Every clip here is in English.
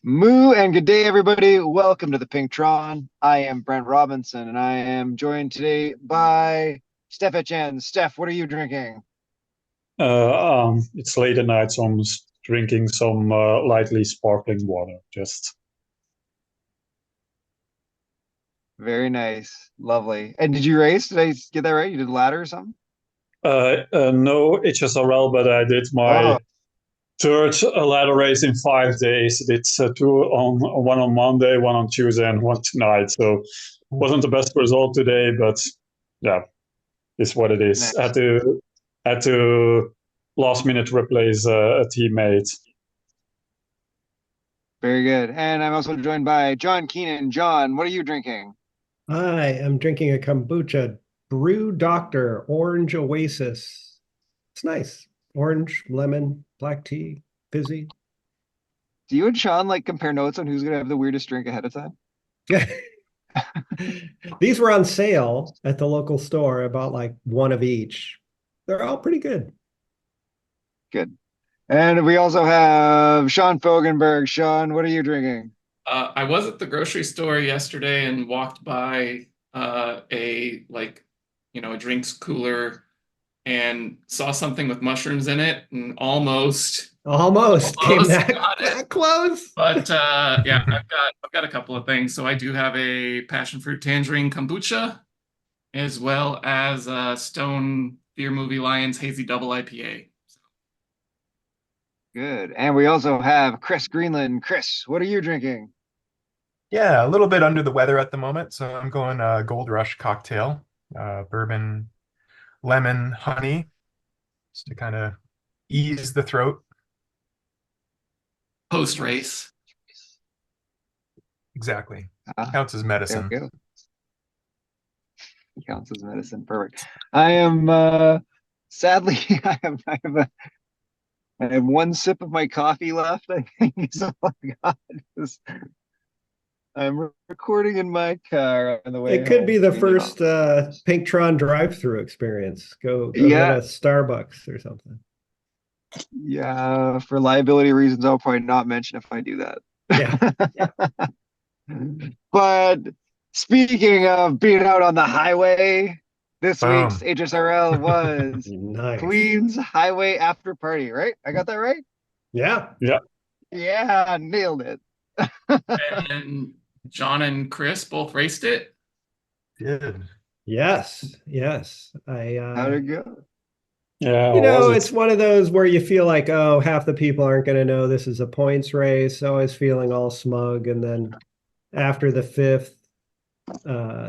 Moo and good day, everybody. Welcome to the Pinktron. I am Brent Robinson, and I am joined today by Steph Etchen. Steph, what are you drinking? It's late at night, so I'm drinking some lightly sparkling water. Just Very nice, lovely. And did you race? Did I get that right? You did ladder or something? no HSRL, but I did my Oh, third ladder race in 5 days. It's two on one on Monday, one on Tuesday, and one tonight. So wasn't the best result today, but yeah, it's what it is. nice. Had to last minute replace a teammate. Very good. And I'm also joined by John Keenan. John, what are you drinking? I am drinking a kombucha Brew Doctor Orange Oasis. It's nice. Orange, lemon, black tea, fizzy. Do you and Sean like compare notes on who's gonna have the weirdest drink ahead of time? These were on sale at the local store. I bought like one of each. They're all pretty good. Good. And we also have Sean Fogenberg. Sean, what are you drinking? I was at the grocery store yesterday and walked by a drinks cooler and saw something with mushrooms in it and almost Almost came almost that, got it. that close. But yeah, I've got a couple of things. So I do have a passion fruit tangerine kombucha as well as Stone Beer Movie Lions Hazy Double IPA. Good. And we also have Chris Greenland. Chris, what are you drinking? Yeah, a little bit under the weather at the moment, so I'm going Gold Rush cocktail, bourbon, lemon, honey, just to kind of ease the throat. Post race. Exactly. Ah, Counts as there medicine. we go. Counts as medicine. Perfect. I am sadly I have one sip of my coffee left, I think is all I got. 'Cause I'm recording in my car on the way It could be home. the I mean, first Pinktron drive-through experience. Go hit yeah, a Starbucks or something. yeah, for liability reasons, I'll probably not mention if I do Yeah. that. But speaking of being out on the highway, this week's Boom. HSRL was Nice. Queen's Highway After Party, right? I got that right? Yeah. Yeah, Yeah, nailed it. And John and Chris both raced it. Did. Yes. Yes. I How'd it go? yeah. How was it? it's one of those where you feel like, oh, half the people aren't going to know this is a points race. Always feeling all smug. And then after the fifth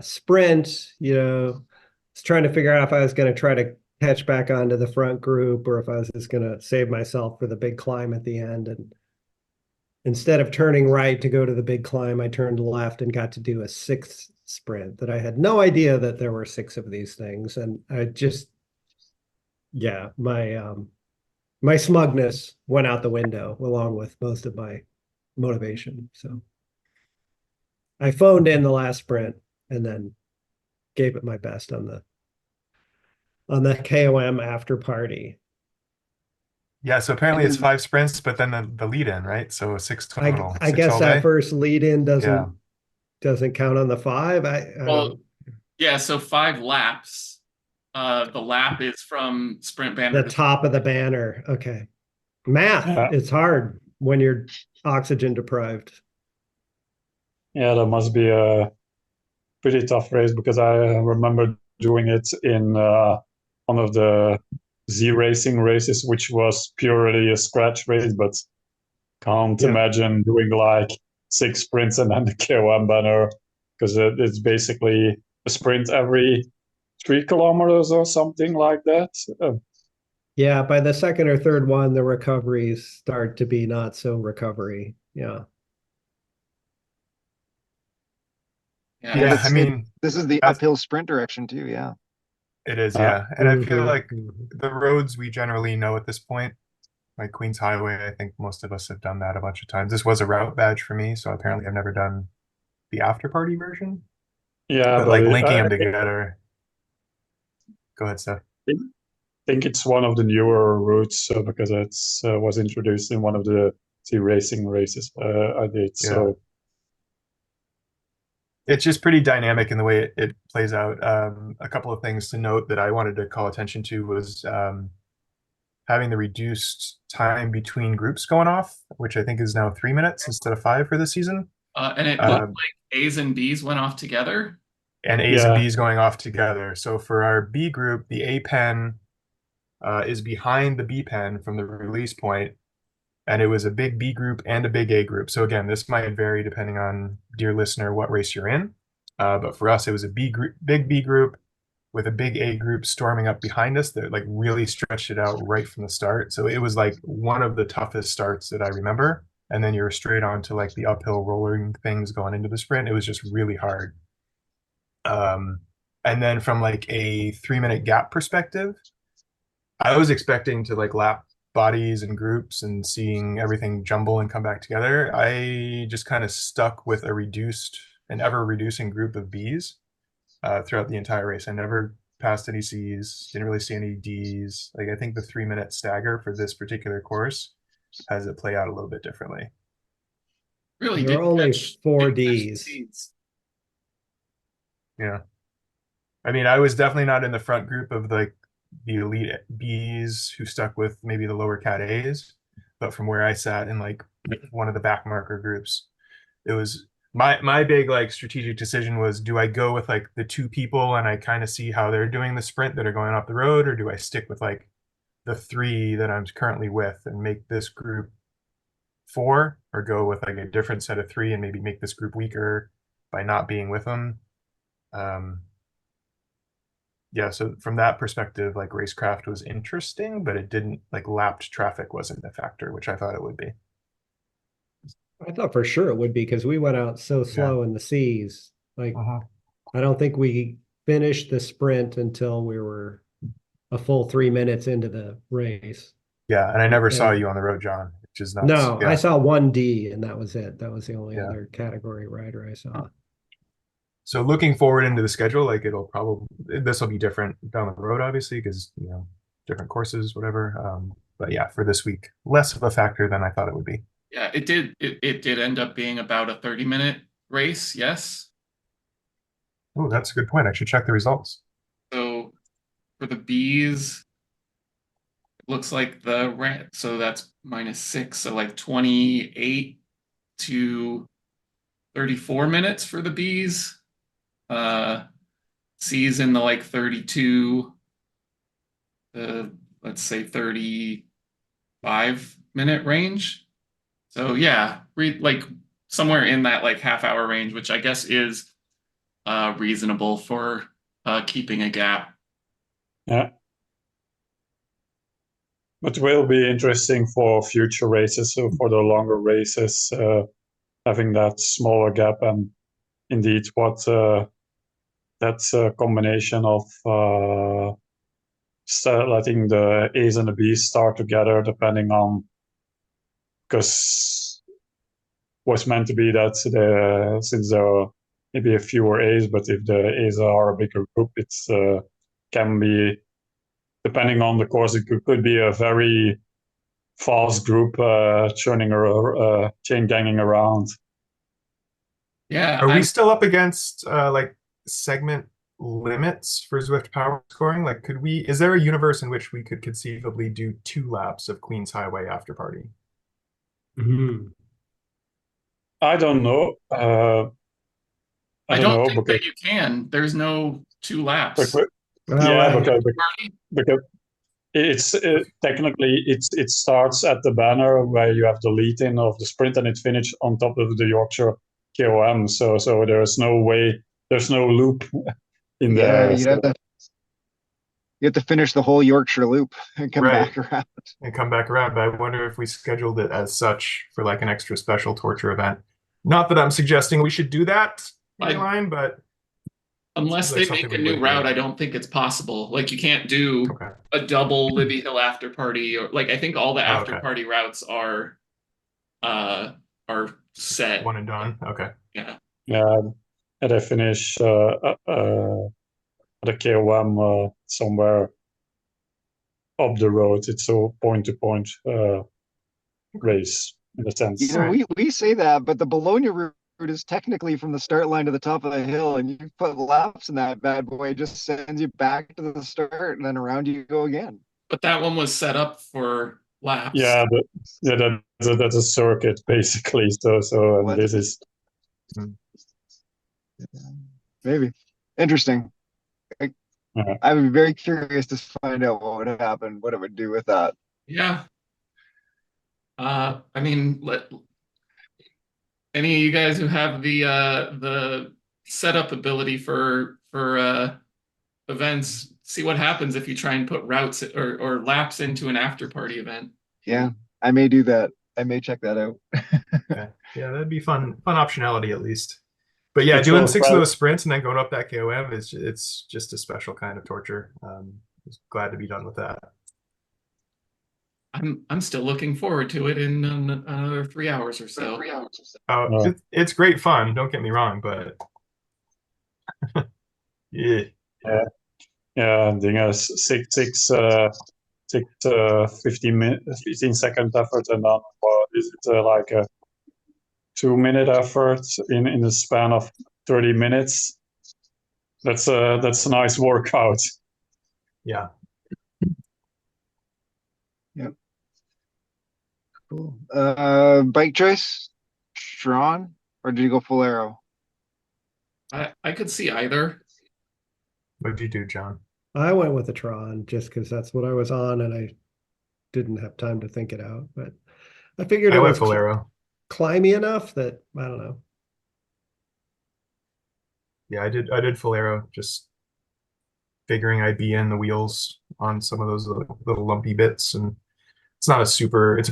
sprint, I was trying to figure out if I was going to try to catch back onto the front group or if I was just going to save myself for the big climb at the end. And instead of turning right to go to the big climb, I turned left and got to do a sixth sprint that I had no idea that there were six of these things. And I just, yeah, my smugness went out the window along with most of my motivation. So I phoned in the last sprint and then gave it my best on the KOM after party. Yeah, so apparently it's And 5 sprints, but then the lead in, right? So six I total, I six guess all that day. first lead in Yeah. doesn't count on the five. I Well, don't. yeah, so 5 laps. The lap is from sprint banner The to top of the banner. Okay. Math. Yeah, It's hard when you're oxygen deprived. yeah. That must be a pretty tough race because I remember doing it in one of the Z racing races, which was purely a scratch race, but can't Yeah. imagine doing like 6 sprints and then the KOM banner because it's basically a sprint every 3 kilometers or something like that. Yeah. By the second or third one, the recoveries start to be not so recovery. Yeah. yeah. and Yeah, I it's it mean, this is the as uphill sprint direction too, yeah. it is, Uh, yeah. And I feel Mhm, like mhm. the roads we generally know at this point, like Queens Highway, I think most of us have done that a bunch of times. This was a route badge for me, so apparently I've never done the after party version. yeah, But but like linking I them together, go ahead, Steph. think it's one of the newer routes because it was introduced in one of the racing races I did. So it's just pretty dynamic in the way it plays out. A couple of things to note that I wanted to call attention to was having the reduced time between groups going off, which I think is now 3 minutes instead of 5 for this season. And it looked like A's and B's went off together. And A's and B's going off together. So for our B group, the A pen is behind the B pen from the release point, and it was a big B group and a big A group. So again, this might vary depending on, dear listener, what race you're in. But for us, it was a B group, big B group with a big A group storming up behind us that like really stretched it out right from the start. So it was like one of the toughest starts that I remember. And then you're straight on to like the uphill rolling things going into the sprint. It was just really hard. And then from like a 3-minute gap perspective, I was expecting to like lap bodies and groups and seeing everything jumble and come back together. I just kind of stuck with an ever reducing group of Bs throughout the entire race. I never passed any Cs, didn't really see any Ds. Like I think the 3-minute stagger for this particular course has it play out a little bit differently. Really, there are only 4 Ds. Yeah. I mean, I was definitely not in the front group of like the elite Bs who stuck with maybe the lower cat As, but from where I sat in like one of the back marker groups, it was my big like strategic decision was, do I go with like the 2 people and I kind of see how they're doing the sprint that are going off the road, or do I stick with like the 3 that I'm currently with and make this group 4, or go with like a different set of 3 and maybe make this group weaker by not being with them. Yeah, so from that perspective, like racecraft was interesting, but it didn't like lapped traffic wasn't a factor, which I thought it would be. I thought for sure it would be because we went out so slow in the C's. Like, I don't think we finished the sprint until we were a full 3 minutes into the race. Yeah, and I never saw you on the road, John, which is nuts. No, yeah. I saw 1D and that was it. That was the only other category rider I saw. So looking forward into the schedule, like this will be different down the road, obviously, because different courses, whatever. But yeah, for this week, less of a factor than I thought it would be. Yeah, it did end up being about a 30-minute race, yes. Oh, that's a good point. I should check the results. So for the Bs, it looks like so that's -6, so like 28 to 34 minutes for the Bs. C's in the like 32, let's say 35-minute range. So yeah, like somewhere in that like half-hour range, which I guess is reasonable for keeping a gap. Yeah. But it will be interesting for future races, so for the longer races, having that smaller gap, and indeed what that's a combination of letting the A's and the B's start together, depending on, because was meant to be that since there are maybe a fewer A's, but if the A's are a bigger group, it's can be, depending on the course, it could be a very fast group chain ganging around. Yeah. Are we still up against like segment limits for Zwift power scoring? Like, is there a universe in which we could conceivably do 2 laps of Queens Highway after party? I don't know. I don't think that you can. There's no 2 laps. Because it's technically it starts at the banner where you have the lead in of the sprint, and it finishes on top of the Yorkshire KOM. So there's no way, there's no loop in there. You have to finish the whole Yorkshire loop and come back around. And come back around. But I wonder if we scheduled it as such for like an extra special torture event. Not that I'm suggesting we should do that, line, but unless they make a new route, I don't think it's possible. Like you can't do a double Libby Hill after party, or like I think all the after party routes are set. One and done. Okay. Yeah. And I finish at a KOM somewhere up the road. It's a point-to-point race. in a sense. We say that, but the Bologna route is technically from the start line to the top of the hill, and you put laps in that bad boy, it just sends you back to the start, and then around you go again. But that one was set up for laps. Yeah, that's a circuit basically. So and this is maybe interesting. I would be very curious to find out what would happen, what it would do with that. Yeah. I mean, any of you guys who have the setup ability for events, see what happens if you try and put routes or laps into an after party event. Yeah, I may do that. I may check that out. Yeah, that'd be fun optionality at least. But yeah, doing 6 of those sprints and then going up that KOM it's just a special kind of torture. Just glad to be done with that. I'm still looking forward to it in another 3 hours or so. It's great fun. Don't get me wrong, but yeah. Yeah, I think 15-second effort, and then is it like a 2-minute effort in the span of 30 minutes? That's a nice workout. Yeah. Yep. Cool. Bike choice, Strawn, or did you go full aero? I could see either. What did you do, John? I went with the Tron just because that's what I was on, and I didn't have time to think it out. But I figured it was full aero. Climby enough that I don't know. Yeah, I did full aero, just figuring I'd be in the wheels on some of those little lumpy bits, and it's a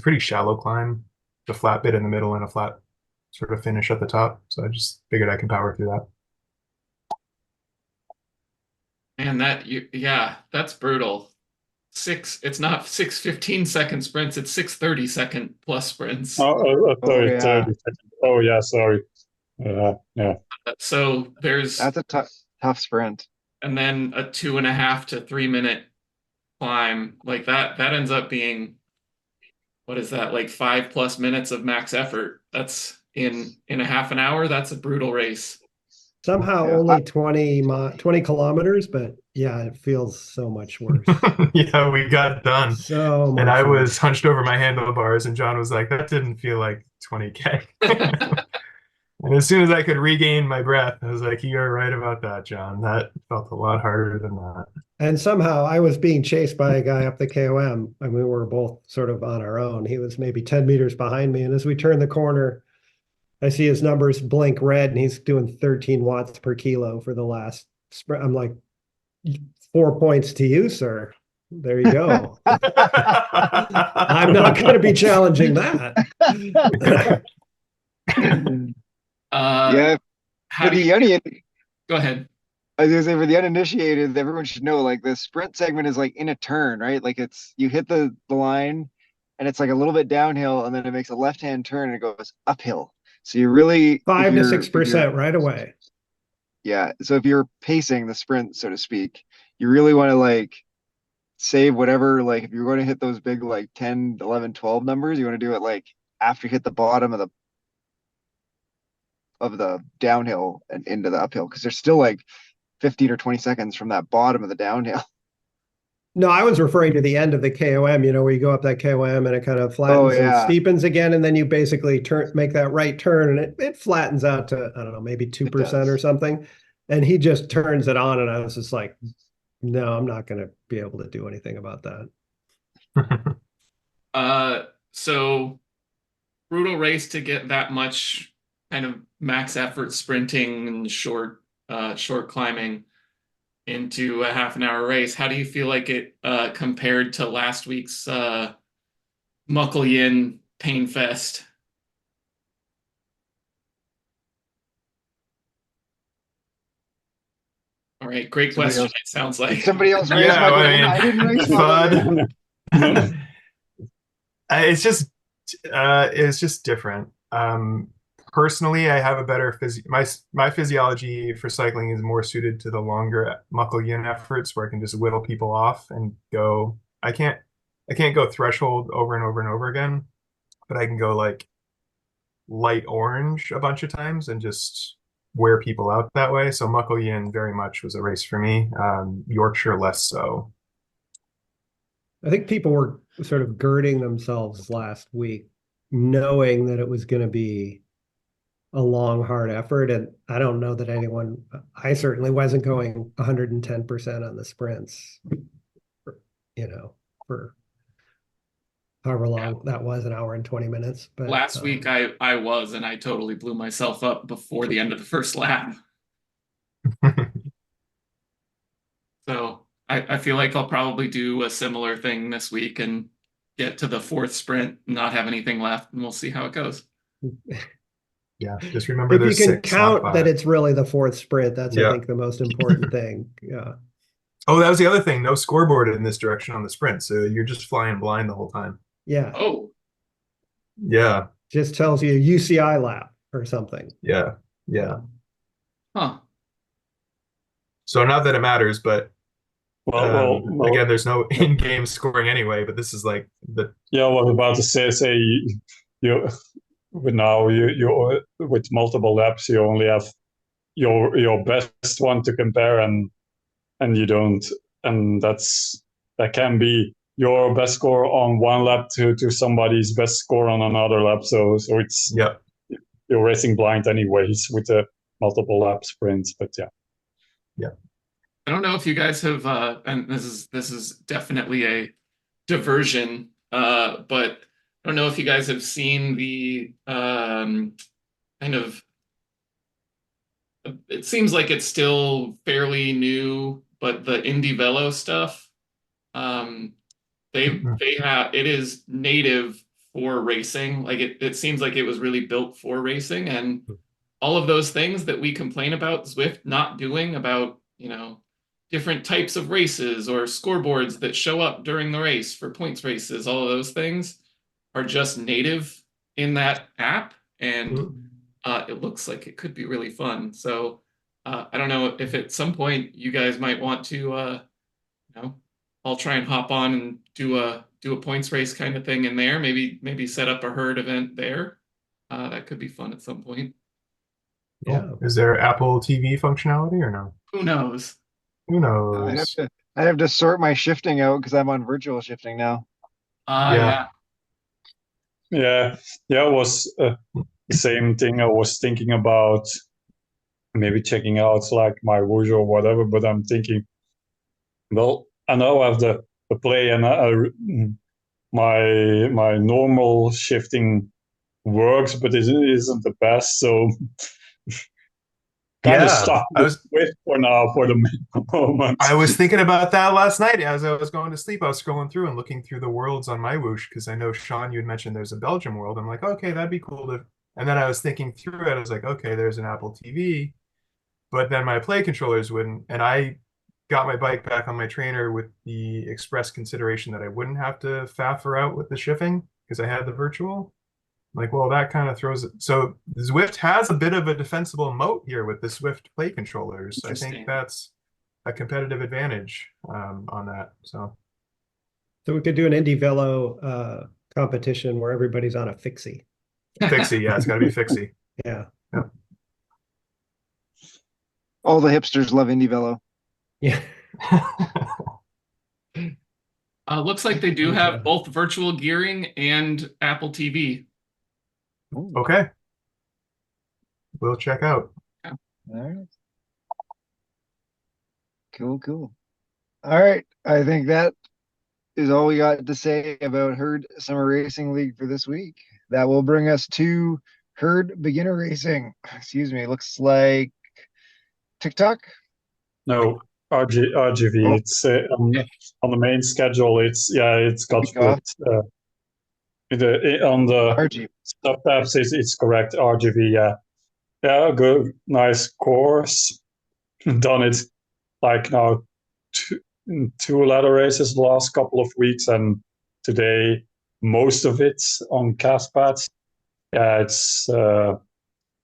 pretty shallow climb, the flat bit in the middle and a flat sort of finish at the top. So I just figured I could power through that. And that's brutal. It's not 6 15-second sprints, it's 6 30-second plus sprints. 30 seconds. Oh yeah, sorry. Yeah. So that's a tough sprint. And then a 2.5 to 3 minute climb like that ends up being, what is that, like 5+ minutes of max effort. That's in a half an hour. That's a brutal race. Somehow only 20 kilometers, but yeah, it feels so much worse. Yeah, we got done. So much and I worse. was hunched over my handlebars, and John was like, that didn't feel like 20K. And as soon as I could regain my breath, I was like, you're right about that, John. That felt a lot harder than that. And somehow I was being chased by a guy up the KOM, and we were both sort of on our own. He was maybe 10 meters behind me. And as we turned the corner, I see his numbers blink red, and he's doing 13 watts per kilo for the last sprint. I'm like, 4 points to you, sir. There you go. I'm not going to be challenging that. Yeah. Go ahead. I was gonna say, for the uninitiated, everyone should know, like, the sprint segment is like in a turn, right? Like, you hit the line and it's like a little bit downhill, and then it makes a left-hand turn and it goes uphill. So you really 5 to 6% right away. Yeah. So if you're pacing the sprint, so to speak, you really want to like save whatever, like if you're going to hit those big like 10, 11, 12 numbers, you want to do it like after you hit the bottom of the downhill and into the uphill, because there's still like 15 or 20 seconds from that bottom of the downhill. No, I was referring to the end of the KOM, where you go up that KOM and it kind of flattens and steepens again, and then you basically make that right turn, and it flattens out to, I don't know, maybe 2% or something. And he just turns it on, and I was just like, no, I'm not going to be able to do anything about that. So brutal race to get that much kind of max effort sprinting and short climbing into a half an hour race. How do you feel like it compared to last week's Muckleyin Pain Fest? All right, great question. It sounds like somebody else raised I didn't raise fun. It's just different. Personally, I have a better my physiology for cycling is more suited to the longer Muckleyin efforts where I can just whittle people off and go. I can't go threshold over and over and over again. but I can go like light orange a bunch of times and just wear people out that way. So Muckle Yin very much was a race for me. Yorkshire less so. I think people were sort of girding themselves last week, knowing that it was going to be a long, hard effort. And I don't know that I certainly wasn't going 110% on the sprints, for however long that was, an hour and 20 minutes. But Last week I was, and I totally blew myself up before the end of the first lap. So I feel like I'll probably do a similar thing this week and get to the fourth sprint, not have anything left, and we'll see how it goes. Yeah, just remember if you there's can 6, not count that 5. it's really the fourth sprint, that's I Yeah. think the most important thing. Yeah. Oh, that was the other thing. No scoreboard in this direction on the sprint, so you're just flying blind the whole time. Yeah. Oh, Yeah, Just tells you UCI lap or something. yeah, yeah. huh. So not that it matters, but Well, again, there's no in-game scoring anyway. But this is like the yeah, I was about to say you with now you with multiple laps you only have your best one to compare, and you don't, and that can be your best score on one lap to somebody's best score on another lap. So it's yeah. you're racing blind anyways with the multiple lap sprints. But yeah. I don't know if you guys have, and this is definitely a diversion, but I don't know if you guys have seen the kind of. It seems like it's still fairly new, but the IndieVelo stuff, um, they have it is native for racing. Like it seems like it was really built for racing, and all of those things that we complain about Zwift not doing about, different types of races or scoreboards that show up during the race for points races, all of those things are just native in that app. And it looks like it could be really fun. So I don't know if at some point you guys might want to, I'll try and hop on and do a points race kind of thing in there. Maybe set up a herd event there. That could be fun at some point. Yeah. Is there Apple TV functionality or no? Who knows? Who I'd knows? have to sort my shifting out because I'm on virtual shifting now. Yeah. Yeah, it was the same thing. I was thinking about maybe checking out like my Woojo or whatever, but I'm thinking, well, I know I have the play, and my normal shifting works, but it isn't the best. So kind of stuck with for now for the moment. I was thinking about that last night as I was going to sleep. I was scrolling through and looking through the worlds on my Whoosh because I know, Sean, you had mentioned there's a Belgium world. I'm like, okay, that'd be cool to. And then I was thinking through it. I was like, okay, there's an Apple TV, but then my play controllers wouldn't. And I got my bike back on my trainer with the express consideration that I wouldn't have to faff her out with the shifting because I had the virtual. Like, well, that kind of throws it. So Zwift has a bit of a defensible moat here with the Swift play controllers. I think that's a competitive advantage on that. So we could do an IndieVelo competition where everybody's on a fixie. Fixie, yeah, it's got to be fixie. Yeah. All the hipsters love IndieVelo. Yeah. Looks like they do have both virtual gearing and Apple TV. Okay. We'll check out. All right. Cool. All right. I think that is all we got to say about Herd Summer Racing League for this week. That will bring us to Herd Beginner Racing. Excuse me. Looks like TikTok. No, RGV. Oh. It's on the main schedule. It's got flipped. On the RGV. sub tabs, it's correct. RGV. Yeah, good, nice course. Done it like now two ladder races the last couple of weeks, and today most of it's on cast pads. Yeah, it's a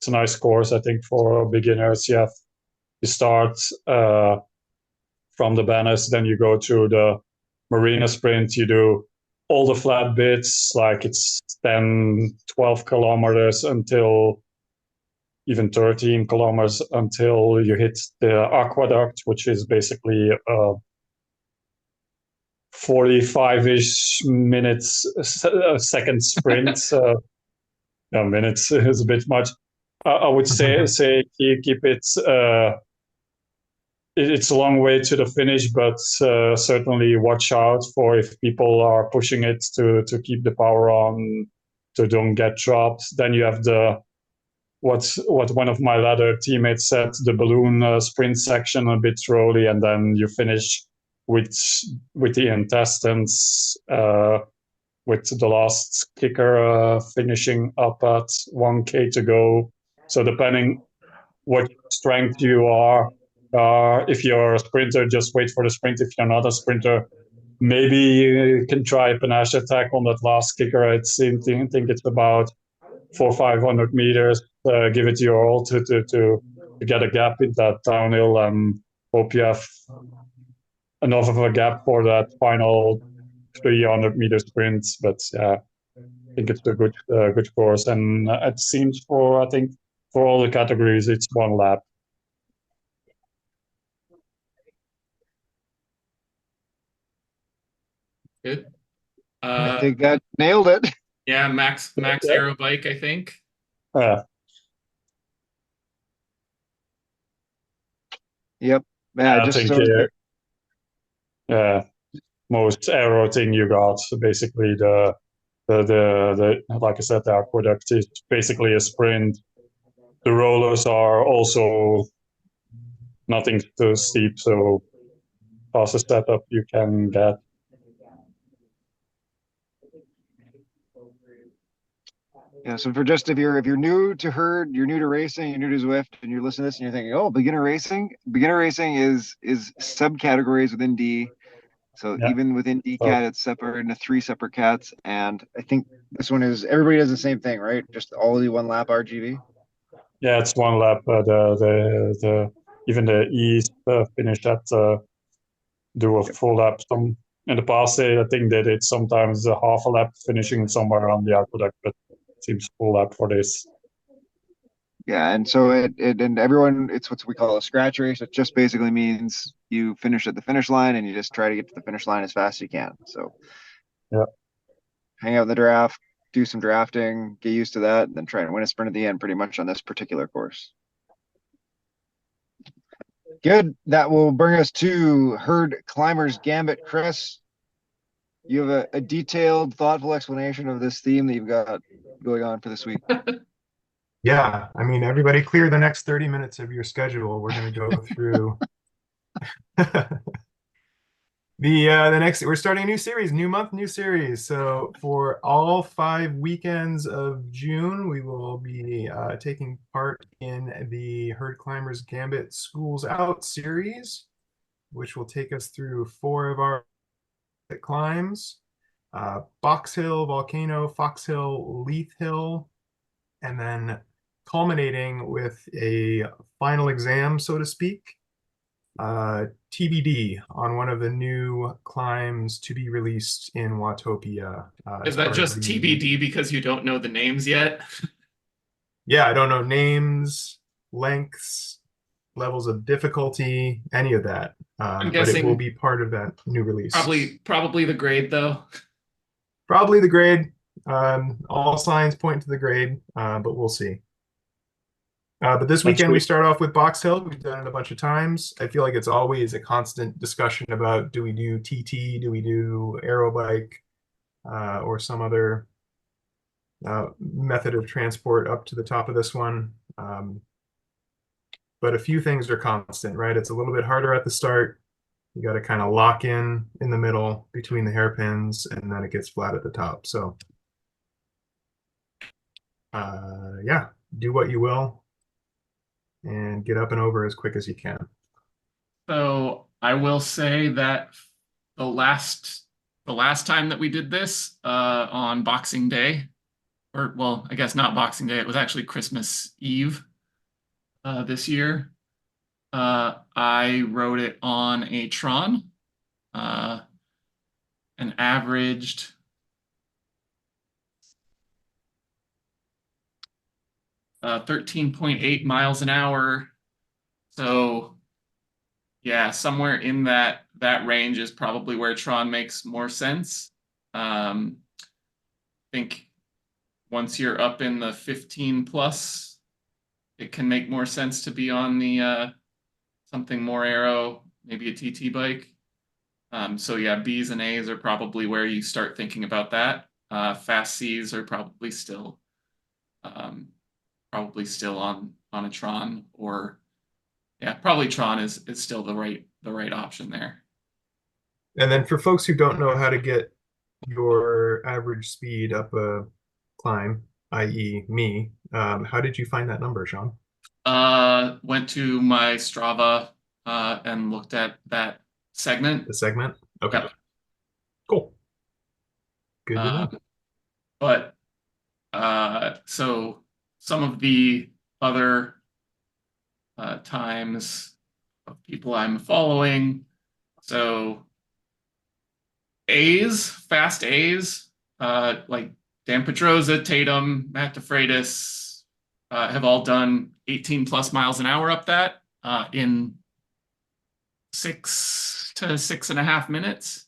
nice course, I think, for beginners. You start from the banners, then you go through the marina sprint, you do all the flat bits, like it's 10, 12 kilometers until even 13 kilometers until you hit the aqueduct, which is basically 45-ish minutes, second sprint. No, minutes is a bit much. I would say keep it. It's a long way to the finish, but certainly watch out for if people are pushing it to keep the power on, to don't get dropped. Then you have the what one of my latter teammates said, the balloon sprint section a bit slowly, and then you finish with the intestines, with the last kicker finishing up at 1K to go. So depending what strength you are, if you're a sprinter, just wait for the sprint. If you're not a sprinter, maybe you can try a panache attack on that last kicker. I think it's about 400-500 meters. Give it your all to get a gap in that downhill, and hope you have enough of a gap for that final 300-meter sprint. But yeah, I think it's a good course, and it seems for all the categories it's one lap. Good. I think that nailed it. Yeah, Max Aero Bike, I think. Yep. Yeah, I think most aero thing you got, basically the like I said, the aqueduct is basically a sprint. The rollers are also nothing too steep, so fastest setup you can get. Yeah, so if you're new to herd, you're new to racing, you're new to Zwift, and you're listening to this and you're thinking, oh, beginner racing. Beginner racing is subcategories within D. So even within DCAT, it's separated into 3 separate cats, and I think this one is everybody does the same thing, right? Just all the 1 lap RGB. Yeah, it's 1 lap. The even the East finish at do a full lap. Some in the past, I think they did sometimes a half a lap finishing somewhere on the aqueduct, but it seems full lap for this. Yeah, and so and everyone, it's what we call a scratch race. It just basically means you finish at the finish line and you just try to get to the finish line as fast as you can. So yeah, hang out in the draft, do some drafting, get used to that, and then try and win a sprint at the end pretty much on this particular course. Good. That will bring us to Herd Climbers Gambit. Chris, you have a detailed, thoughtful explanation of this theme that you've got going on for this week. Yeah, I mean, everybody clear the next 30 minutes of your schedule. We're going to go through the next. We're starting a new series, new month, new series. So for all 5 weekends of June, we will be taking part in the Herd Climbers Gambit Schools Out series, which will take us through 4 of our climbs: Box Hill, Volcano, Fox Hill, Leith Hill, and then culminating with a final exam, so to speak, TBD on one of the new climbs to be released in Watopia. Is that just TBD because you don't know the names yet? Yeah, I don't know names, lengths, levels of difficulty, any of that. I'm but it will guessing be part of that new release. Probably the grade, though. Probably the grade. All signs point to the grade, but we'll see. But this weekend we start off with Box Hill. We've done it a bunch of times. I feel like it's always a constant discussion about, do we do TT, do we do aero bike, or some other method of transport up to the top of this one. But a few things are constant, right? It's a little bit harder at the start. You got to kind of lock in the middle between the hairpins, and then it gets flat at the top. So yeah, do what you will and get up and over as quick as you can. So I will say that the last time that we did this on Boxing Day, or well, I guess not Boxing Day, it was actually Christmas Eve this year. I rode it on a Tron and averaged 13.8 miles an hour. So yeah, somewhere in that range is probably where Tron makes more sense. I think once you're up in the 15 plus, it can make more sense to be on the something more aero, maybe a TT bike. So yeah, B's and A's are probably where you start thinking about that. Fast C's are probably still um, on a Tron, or yeah, probably Tron is still the right option there. And then for folks who don't know how to get your average speed up a climb, i.e. me, how did you find that number, Sean? Went to my Strava and looked at that segment. The segment? Okay. Yep. Cool. Good to know. But so some of the other times of people I'm following. So A's, fast A's, like Dan Pedrosa, Tatum, Matt DeFreitas, have all done 18 plus miles an hour up that in 6 to 6.5 minutes.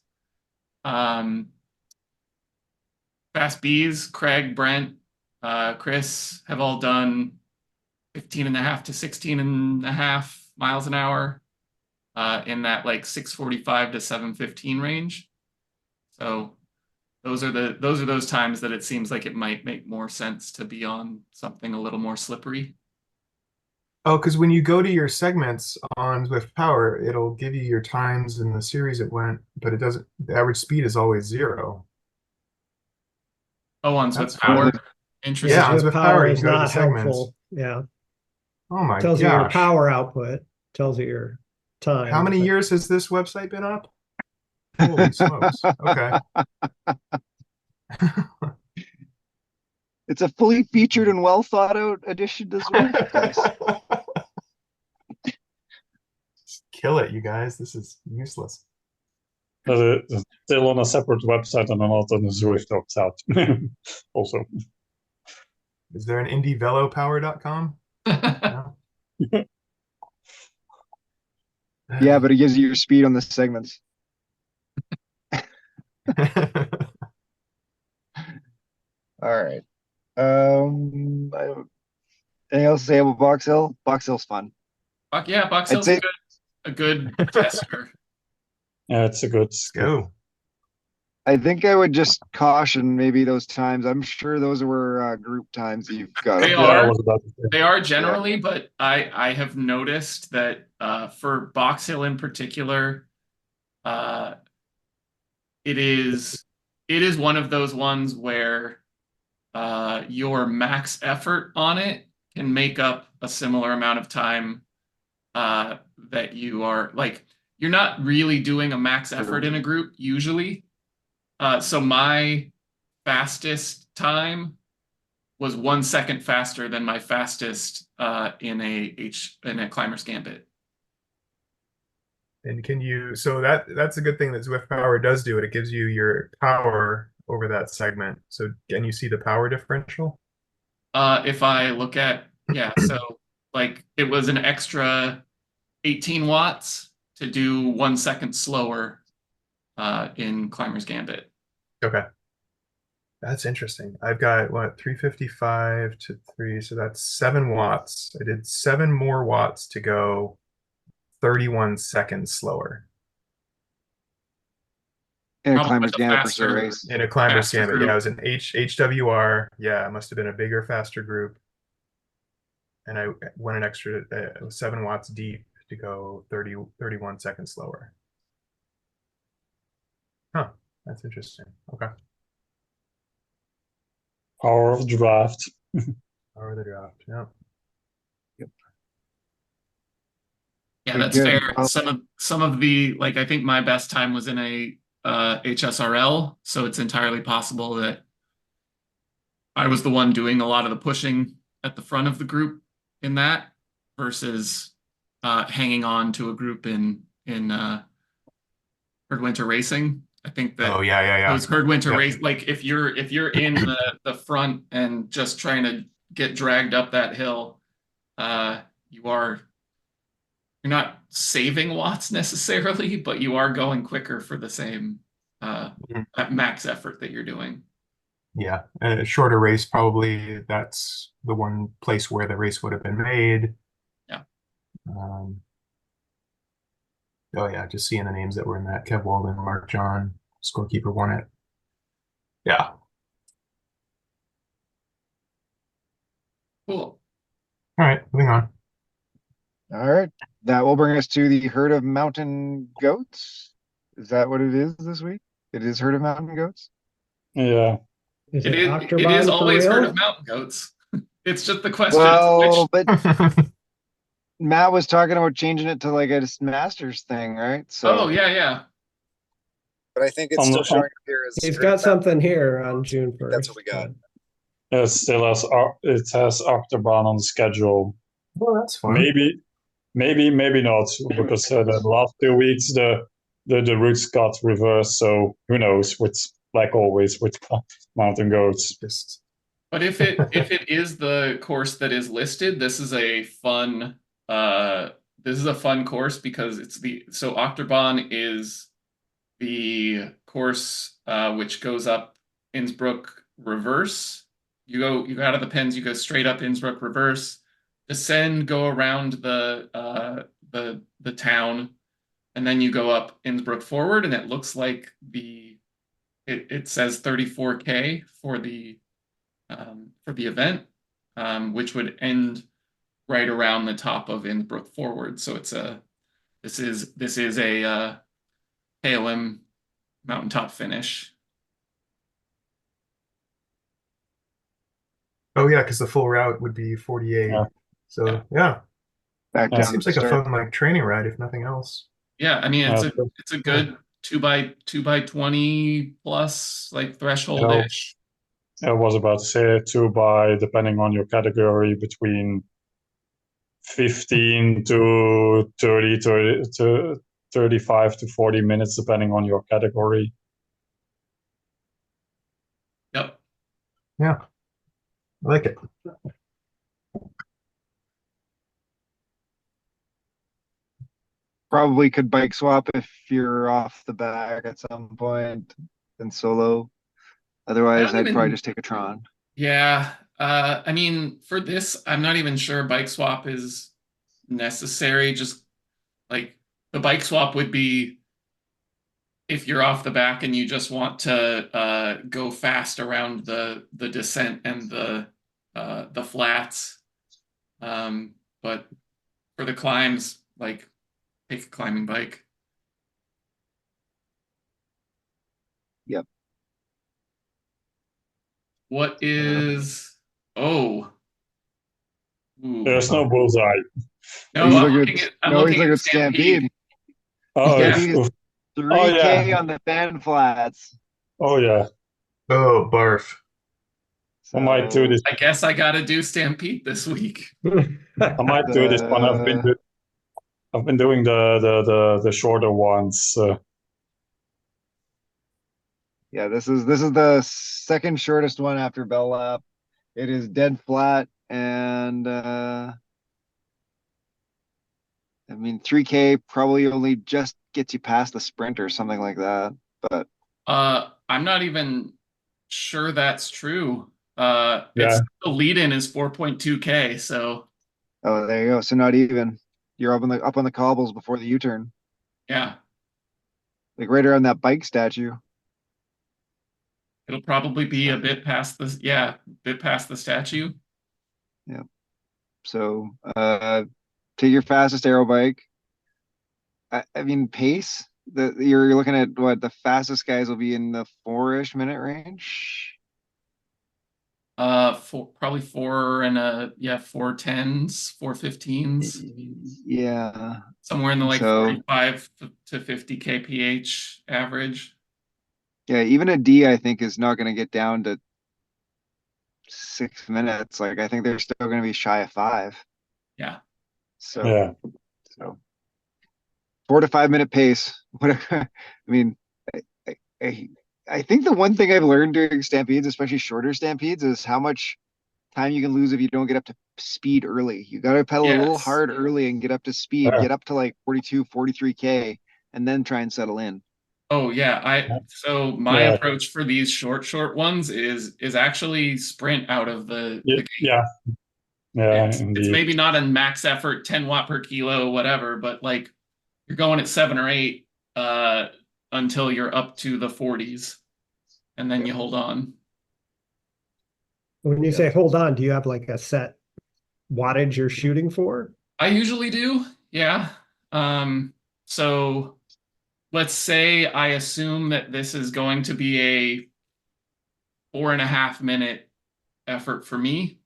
Fast B's, Craig, Brent, Chris have all done 15.5 to 16.5 miles an hour in that like 6:45 to 7:15 range. So those are those times that it seems like it might make more sense to be on something a little more slippery. Oh, because when you go to your segments on Zwift Power, it'll give you your times and the series it went, but it doesn't, the average speed is always 0. Oh, on That's Swift Power. cool. Interesting. Yeah, on Zwift Zwift Power, you is can go to the not segments. helpful. Yeah. Oh my Tells you your gosh. power output, tells you your time. How many years has this website been up? Holy smokes. Okay. It's a fully featured and well thought out addition to Zwift. Nice. Kill it, you guys. This is useless. But it's still on a separate website and not on the Zwift website. Also. Is there an IndieVeloPower.com? No? Yeah, but it gives you your speed on the segments. All right. Anything else to say about Box Hill? Box Hill's fun. Yeah, Box I'd Hill's say a good tester. Yeah, it's a good. Let's go. I think I would just caution maybe those times. I'm sure those were group times that you've got. They Yeah, I are. was about to say. They are generally, but I have noticed that for Box Hill in particular, it is one of those ones where your max effort on it can make up a similar amount of time that you are like you're not really doing a max effort in a group usually. So my fastest time was 1 second faster than my fastest in a Climber's Gambit. And can you, so that's a good thing that Zwift Power does do it. It gives you your power over that segment. So can you see the power differential? If I look at, yeah, so like it was an extra 18 watts to do 1 second slower in Climber's Gambit. Okay. That's interesting. I've got what, 355 to 3, so that's 7 watts. I did 7 more watts to go 31 seconds slower. In a Probably Climber's with a Gambit faster- race. In a Climber's Faster Gambit. group. Yeah, it was an HWR. Yeah, it must have been a bigger, faster group. And I went an extra 7 watts deep to go 31 seconds slower. Huh, that's interesting. Okay. Power of draft. Power of the draft. Yeah. Yeah, Okay, that's good. fair. Well- Some of the like I think my best time was in a HSRL, so it's entirely possible that I was the one doing a lot of the pushing at the front of the group in that versus hanging on to a group in Herd Winter Racing. I think that Oh yeah. those Herd Winter Yep. race, like if you're in the front and just trying to get dragged up that hill, you're not saving watts necessarily, but you are going quicker for the same max effort that you're doing. Yeah, a shorter race, probably that's the one place where the race would have been made. Yeah. Oh yeah, just seeing the names that were in that: Kev Walden, Mark John, scorekeeper won it. Yeah. Cool. All right, moving on. All right. That will bring us to the herd of mountain goats. Is that what it is this week? It is herd of mountain goats? Yeah. Is It it is Octobon for always herd real? of mountain goats. It's just the question is Well, which. but Matt was talking about changing it to like a Masters thing, right? So, Oh yeah, yeah. but I think it's On still the, on, showing up here as He's herd got of mountain. something here on June 1st. That's what we got. it still has it has Octobahn on the schedule. Well, that's fun. Maybe not, because the last 2 weeks the routes got reversed. So who knows? With, like always with mountain goats. Just But if it is the course that is listed, this is a fun course because so Octobahn is the course which goes up Innsbruck reverse. You go out of the pens, you go straight up Innsbruck reverse, descend, go around the town, and then you go up Innsbruck forward, and it looks like it says 34K for the event, which would end right around the top of Innsbruck forward. So this is a KOM mountaintop finish. oh yeah, because the full route would be 48. Yeah. So yeah, Back Yeah. it down seems to like a start. fun like training ride, if nothing else. Yeah, I mean Yeah. it's a good 2x20 plus like threshold You ish. I was about to say 2 by, depending on your category, between 15 to 30 to 35 to 40 minutes, depending on your category. Yep. Yeah, I like it. Probably could bike swap if you're off the back at some point and solo. I Otherwise, don't I'd probably even just take a Tron. Yeah. I mean, for this, I'm not even sure bike swap is necessary. Just like the bike swap would be if you're off the back and you just want to go fast around the descent and the flats. But for the climbs, like take a climbing bike. Yep. What is oh ooh. There's no bullseye. No, He's I'm looking looking at at I'm no, he's looking looking at at Stampede. Oh, Yeah. Stampede is oh yeah. 3K on the fan flats. Oh yeah. Oh, barf. I might do So this. I guess I got to do Stampede this week. I might do this one. I've been doing the shorter ones. yeah, this is the second shortest one after Bell Lap. It is dead flat and I mean 3K probably only just gets you past the sprint or something like that. But I'm not even sure that's true. Yeah. It's the lead-in is 4.2K, so oh, there you go. So not even. You're up on the cobbles before the U-turn. yeah, Like right around that bike statue. it'll probably be a So, bit past the statue. yeah. So take your fastest aero bike. I mean pace. You're looking at what the fastest guys will be in the 4-ish minute range. Probably 410s, 415s, Yeah. somewhere in the like So 45 to 50 kph average. yeah, even a D I think is not going to get down to 6 minutes. Like I think they're still going to be shy of 5. Yeah. So Yeah. so 4 to 5 minute pace. Whatever. I mean, I, I I think the one thing I've learned during stampedes, especially shorter stampedes, is how much time you can lose if you don't get up to speed early. You got to pedal a little Yes. hard early and get up to speed, Yeah. get up to like 42, 43K, and then try and settle in. Oh yeah, so my Yeah. approach for these short ones is actually sprint out of the gate. Yeah. Yeah, It's indeed. maybe not a max effort 10 watt per kilo, whatever, but like you're going at 7 or 8 until you're up to the 40s, and then you hold on. When you say hold on, do you have like a set wattage you're shooting for? I usually do, yeah. So let's say I assume that this is going to be a 4.5 minute effort for me.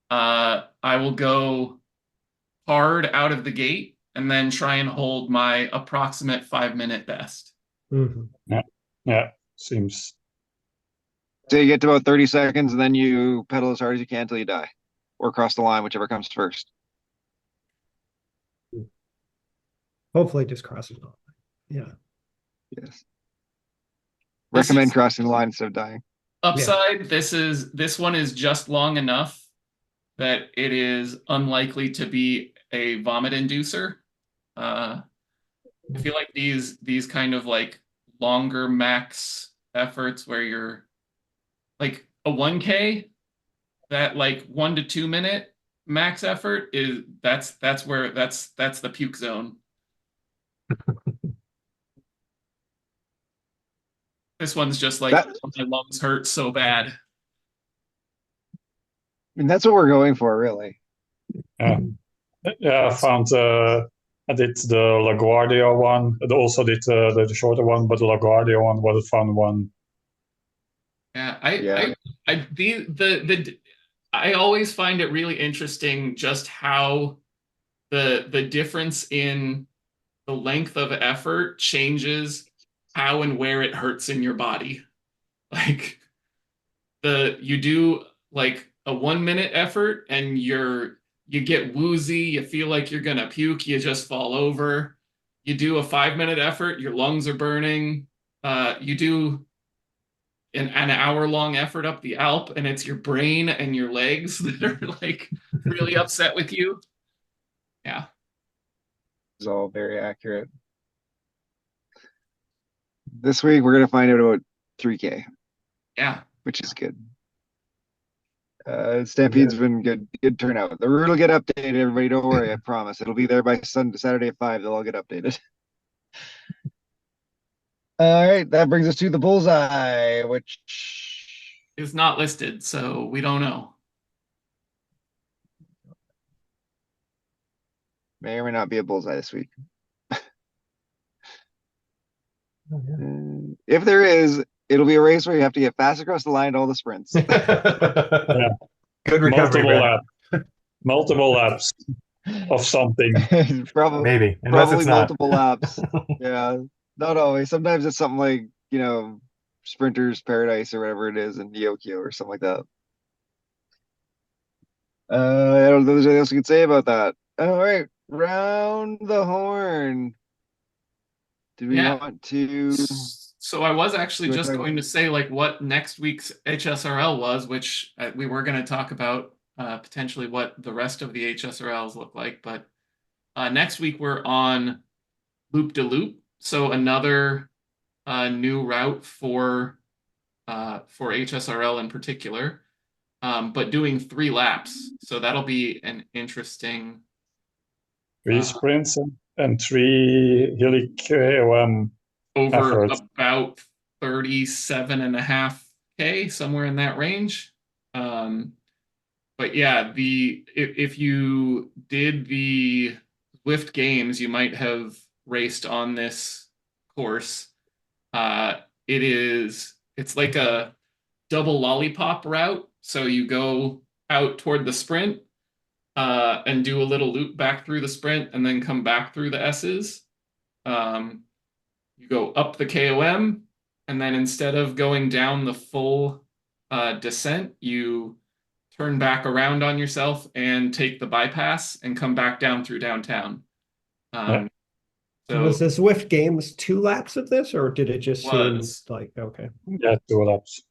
I will go hard out of the gate and then try and hold my approximate 5 minute best. Mm-hmm. Yeah, seems. So you get to about 30 seconds and then you pedal as hard as you can until you die or cross the line, whichever comes first. Hopefully it just crosses the line. Yeah. Yes. Recommend crossing the line instead of dying. Upside, this one is just long enough that it is unlikely to be a vomit inducer. I feel like these kind of like longer max efforts where you're like a 1K, that like 1 to 2 minute max effort is that's the puke zone. This one's just like my lungs hurt so bad. I mean, that's what we're going for, really. Yeah, yeah. I found I did the LaGuardia one. I also did the shorter one, but the LaGuardia one was a fun one. Yeah, I always find it really interesting just how the difference in the length of effort changes how and where it hurts in your body. Like you do like a 1 minute effort and you get woozy, you feel like you're gonna puke, you just fall over. You do a 5 minute effort, your lungs are burning. You do an hour-long effort up the Alp, and it's your brain and your legs that are like really upset with you. Yeah. It's all very accurate. This week we're gonna find out about 3K. Yeah. Which is good. Stampede's been good turnout. The route will get updated, everybody. Don't worry, I promise. It'll be there by Saturday at 5. They'll all get updated. All right, that brings us to the bullseye, which is not listed, so we don't know. May or may not be a bullseye this week. If there is, it'll be a race where you have to get fast across the line to all the sprints. Yeah. Good recovery, multiple laps of something. Probably, maybe, unless it's not. multiple laps. Yeah, not always. Sometimes it's something like, Sprinter's Paradise or whatever it is in Yokio or something like that. I don't know if there's anything else you can say about that. All right, round the horn. Did we want to? So I was actually just going to say like what next week's HSRL was, which we were going to talk about potentially what the rest of the HSRLs look like. But next week we're on Loop de Loop, so another new route for HSRL in particular, but doing 3 laps. So that'll be an interesting. 3 sprints and 3 hilly KOM over efforts. About 37.5K, somewhere in that range. But yeah, if you did the Zwift Games, you might have raced on this course. It's like a double lollipop route. So you go out toward the sprint and do a little loop back through the sprint and then come back through the S's. You go up the KOM, and then instead of going down the full descent, you turn back around on yourself and take the bypass and come back down through downtown. So was the Zwift Games 2 laps of this, or did it just seem like, okay? Yeah, 2 laps.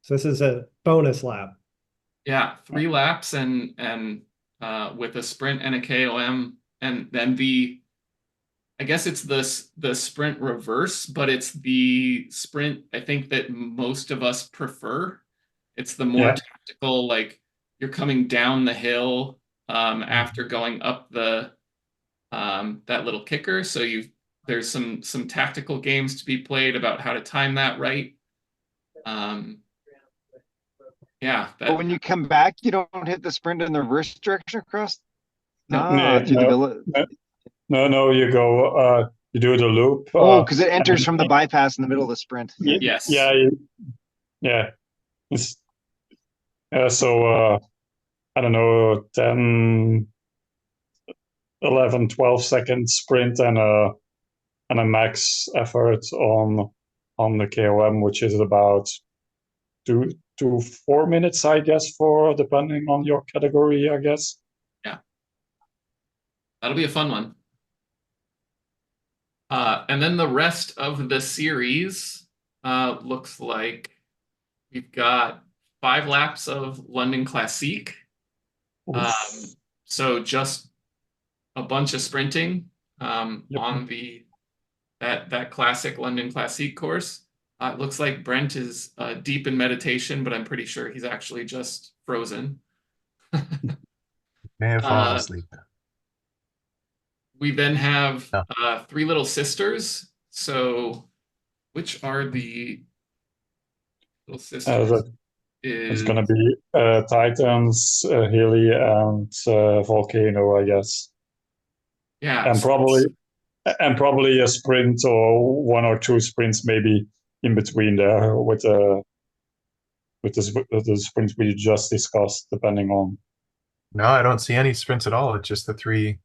So this is a bonus lap. Yeah, 3 laps and with a sprint and a KOM, and then I guess it's the sprint reverse, but it's the sprint I think that most of us prefer. It's the more Yeah. tactical, like you're coming down the hill after going up the that little kicker. So there's some tactical games to be played about how to time that right. Um, yeah, But that when you come back, you don't hit the sprint in the reverse direction across. no. Ah, through the No, villa. no, you go, you do the loop. Oh, because it enters And from the bypass in the middle of the sprint. Yeah. Yes. yeah, yeah. It's, so, I don't know, 10, 11, 12 second sprint and a max effort on the KOM, which is about 2 to 4 minutes, I guess, for depending on your category, I guess. Yeah. That'll be a fun one. And then the rest of the series looks like we've got 5 laps of London Classique. Um, so just a bunch of sprinting Yep. on that classic London Classique course. It looks like Brent is deep in meditation, but I'm pretty sure he's actually just frozen. May have fallen Uh, asleep. we then have No. Three Little Sisters. So, which are the Little Sisters? It's Is going to be Titans, Healy, and Volcano, I guess, yeah, and so probably a sprint or 1 or 2 sprints maybe in between there with the sprint we just discussed, depending on. No, I don't see any sprints at all. It's just the three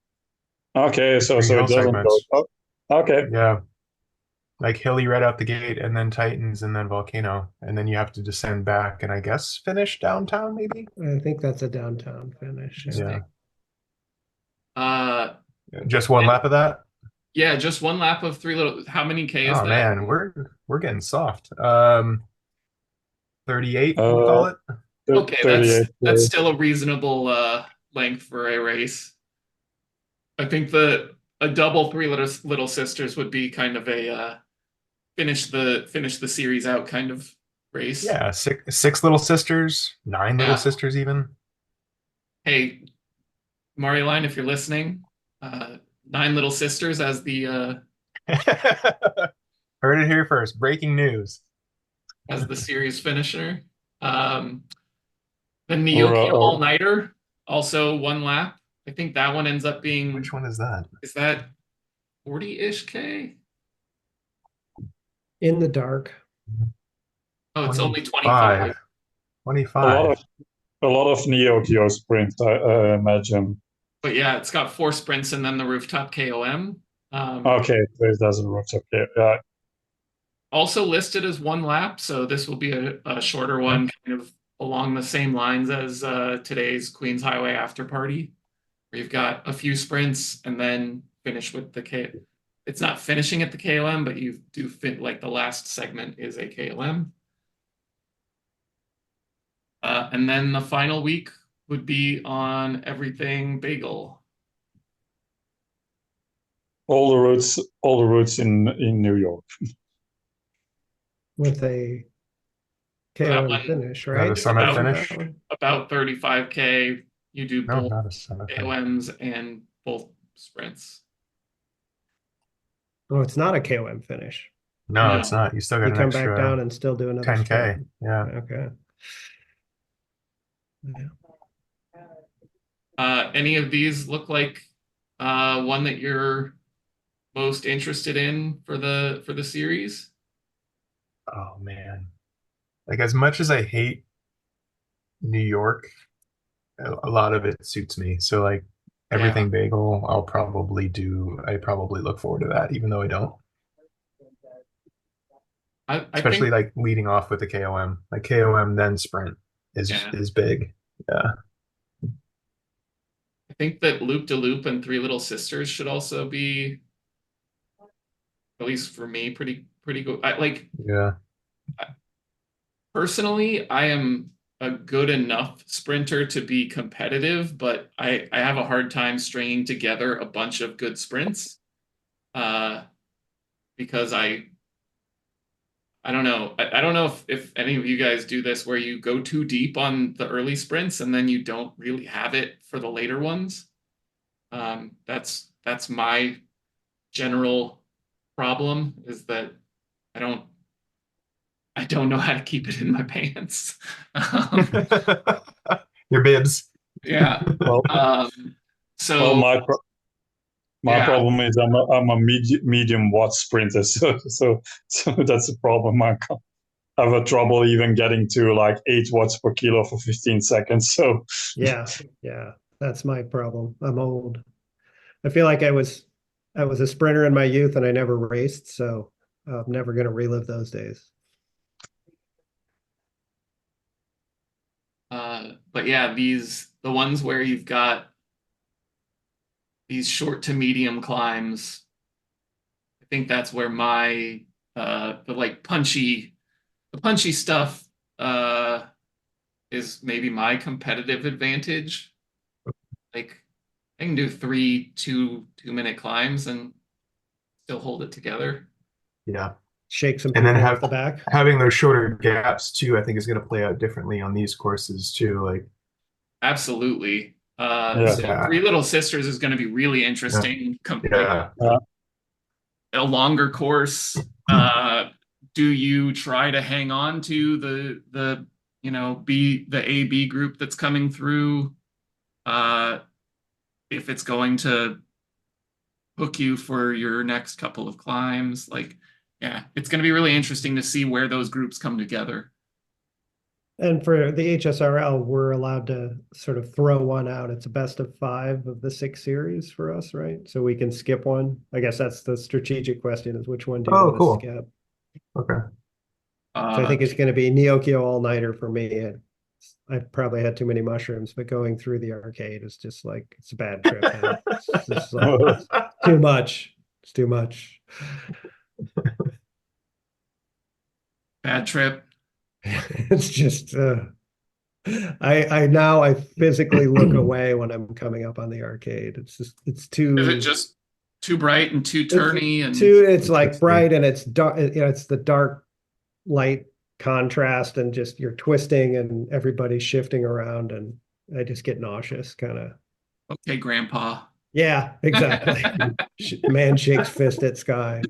Okay, so three it hill doesn't go. segments. Oh, okay. Yeah. Like Hilly right out the gate, and then Titans, and then Volcano, and then you have to descend back, and I guess finish downtown maybe. I think that's a downtown finish. Yeah, uh, just one lap of that. yeah, just one lap of Three Little. How many K is Oh that? man, we're getting soft. 38, we'll Uh, call it. Okay, 38. that's still a reasonable length for a race. I think a double Three Little Sisters would be kind of a finish the series out kind of race. Yeah, six little sisters, 9 little Yeah. sisters even. Hey, Mariline, if you're listening, 9 Little Sisters as the Heard it here first. Breaking news. series finisher. The Or, Neokia All-Nighter, also 1 lap. I think that one ends up being, Which one is that? is that 40-ish K? In the dark. Oh, it's only 25. 25. a lot of Neo Geo sprints, I imagine. But yeah, it's got 4 sprints and then the rooftop KOM. Okay, so it doesn't work. Okay, yeah. Also listed as 1 lap, so this will be a shorter one, kind of along the same lines as today's Queens Highway after party, where you've got a few sprints and then finish with the K. It's not finishing at the KOM, but you do fit like the last segment is a KOM. And then the final week would be on everything bagel. All the routes in New York. With a So that KOM one- finish, Not right? a summit About- finish. About 35K. You do No, both not a summit finish. KOMs and both sprints. Oh, it's not a KOM finish. No, No. it's not. You still got You an come extra back down and still do another 10K. sprint. Yeah. Okay. Any of these look like one that you're most interested in for the series? Oh man. Like as much as I hate New York, a lot of it suits me. So like everything bagel, I probably look forward to that, even though I don't. I Especially think, like leading off with the KOM. Like KOM then sprint is big. Yeah. I think that Loop de Loop and Three Little Sisters should also be, at least for me, pretty good. Yeah. Personally, I am a good enough sprinter to be competitive, but I have a hard time stringing together a bunch of good sprints because I don't know. I don't know if any of you guys do this where you go too deep on the early sprints and then you don't really have it for the later ones. That's my general problem is that I don't I don't know how to keep it in my pants. Your bibs. Yeah. Well, So my yeah, problem is I'm a medium watt sprinter, so that's the problem. I have a trouble even getting to like 8 watts per kilo for 15 seconds. So Yeah, yeah, that's my problem. I'm old. I feel like I was a sprinter in my youth and I never raced, so I'm never going to relive those days. but yeah, the ones where you've got these short to medium climbs, I think that's where my the like punchy stuff is maybe my competitive advantage. Like I can do 2 2-minute climbs and still hold it together. Yeah. Shake some And then people off the back. having those shorter gaps too, I think is going to play out differently on these courses too. Like, Absolutely. yeah, So yeah, Three Little Sisters is going to be really yeah, interesting. Like yeah. a longer course. Do you try to hang on to the the A B group that's coming through? If it's going to hook you for your next couple of climbs, like yeah, it's going to be really interesting to see where those groups come together. And for the HSRL, we're allowed to sort of throw one out. It's a best of 5 of the 6 series for us, right? So we can skip one. I guess that's the strategic question is which one do you Oh, want to cool. skip? Okay. So I think it's going to be Neokyo all-nighter for me. I probably had too many mushrooms, but going through the arcade is just like, it's a bad trip, man. It's just like, it's too much. It's too much. Bad trip. It's just, I now I physically look away when I'm coming up on the arcade. It's just, it's Is it too, just too bright and too it's turny and too, it's like Twisty. bright and it's dark, it's the dark light contrast and just you're twisting and everybody's shifting around and I just get nauseous kind of. okay, Grandpa? Yeah, exactly. Man shakes fist at sky.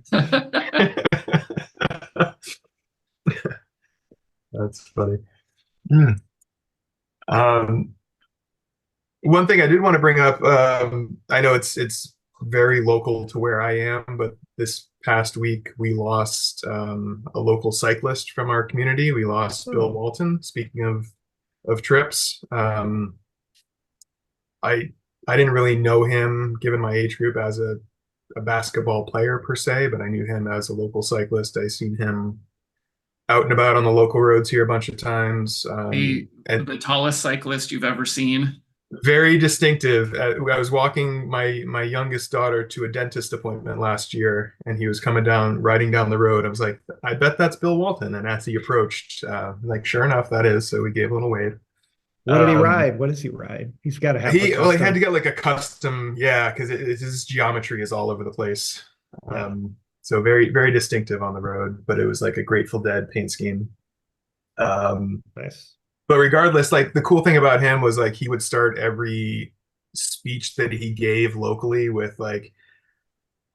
That's funny. Hmm. Um, One thing I did want to bring up, I know it's very local to where I am, but this past week we lost a local cyclist from our community. We lost Bill Oh, Walton. Speaking of trips, I I didn't really know him given my age group as a basketball player per se, but I knew him as a local cyclist. I seen him out and about on the local roads here a bunch of times, and The tallest cyclist you've ever seen. very distinctive. I was walking my youngest daughter to a dentist appointment last year, and he was coming down, riding down the road. I was like, I bet that's Bill Walton. And as he approached, like, sure enough, that is. So we gave a little wave. what did he ride? What does he ride? He's got to have a He had to custom. get like a custom, yeah, because his geometry is all over the place. Yeah. So very, very distinctive on the road, but it was like a Grateful Dead paint scheme. Nice. But regardless, like the cool thing about him was like he would start every speech that he gave locally with like,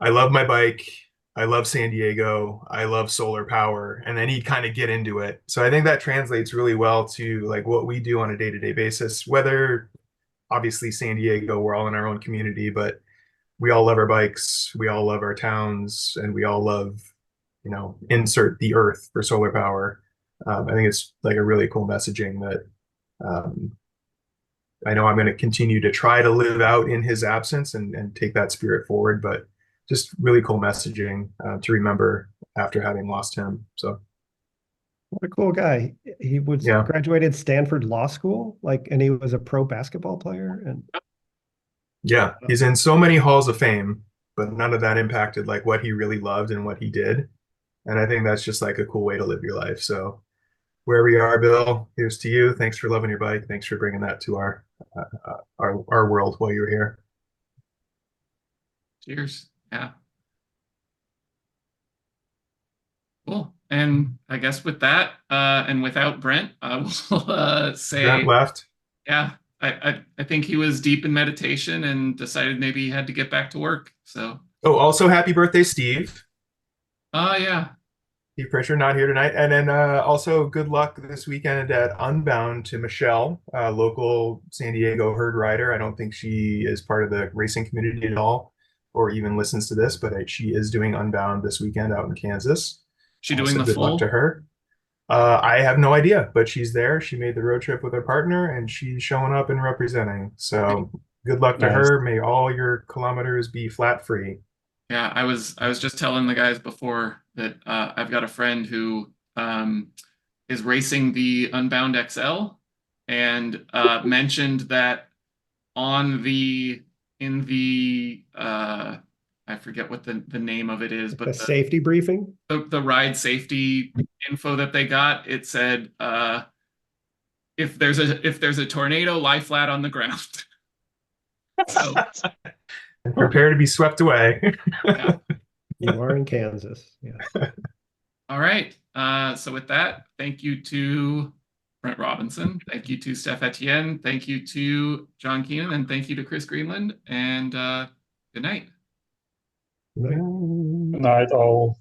I love my bike. I love San Diego. I love solar power. And then he'd kind of get into it. So I think that translates really well to like what we do on a day-to-day basis, whether obviously San Diego, we're all in our own community, but we all love our bikes. We all love our towns and we all love, insert the earth for solar power. I think it's like a really cool messaging that um, I know I'm going to continue to try to live out in his absence and take that spirit forward, but just really cool messaging to remember after having lost him. So, What a cool guy. He was yeah. graduated Stanford Law School, like, and he was a pro basketball player. And Yeah. He's in so many halls of fame, but none of that impacted like what he really loved and what he did. And I think that's just like a cool way to live your life. So, where we are, Bill. Here's to you. Thanks for loving your bike. Thanks for bringing that to our world while you were here. Cheers. Yeah. Cool. And I guess with that, and without Brent, I will say, Brent left. yeah, I think he was deep in meditation and decided maybe he had to get back to work. So, Oh, also happy birthday, Steve. yeah. Steve Pritchard not here tonight. And then also good luck this weekend at Unbound to Michelle, local San Diego herd rider. I don't think she is part of the racing community at all or even listens to this, but she is doing Unbound this weekend out in Kansas. She doing So the good luck full? to her. I have no idea, but she's there. She made the road trip with her partner and she's showing up and representing. So good luck to Nice. her. May all your kilometers be flat free. Yeah, I was just telling the guys before that I've got a friend who is racing the Unbound XL and mentioned that on the I forget what the name of it is, The but safety briefing. the ride safety info that they got, it said if there's a tornado, lie flat on the ground. So And prepare to be swept away. yeah. You are in Kansas. Yeah. All right. So with that, thank you to Brent Robinson. Thank you to Steph Etienne. Thank you to John Keenan, and thank you to Chris Greenland. And good night. Right. Good night, all.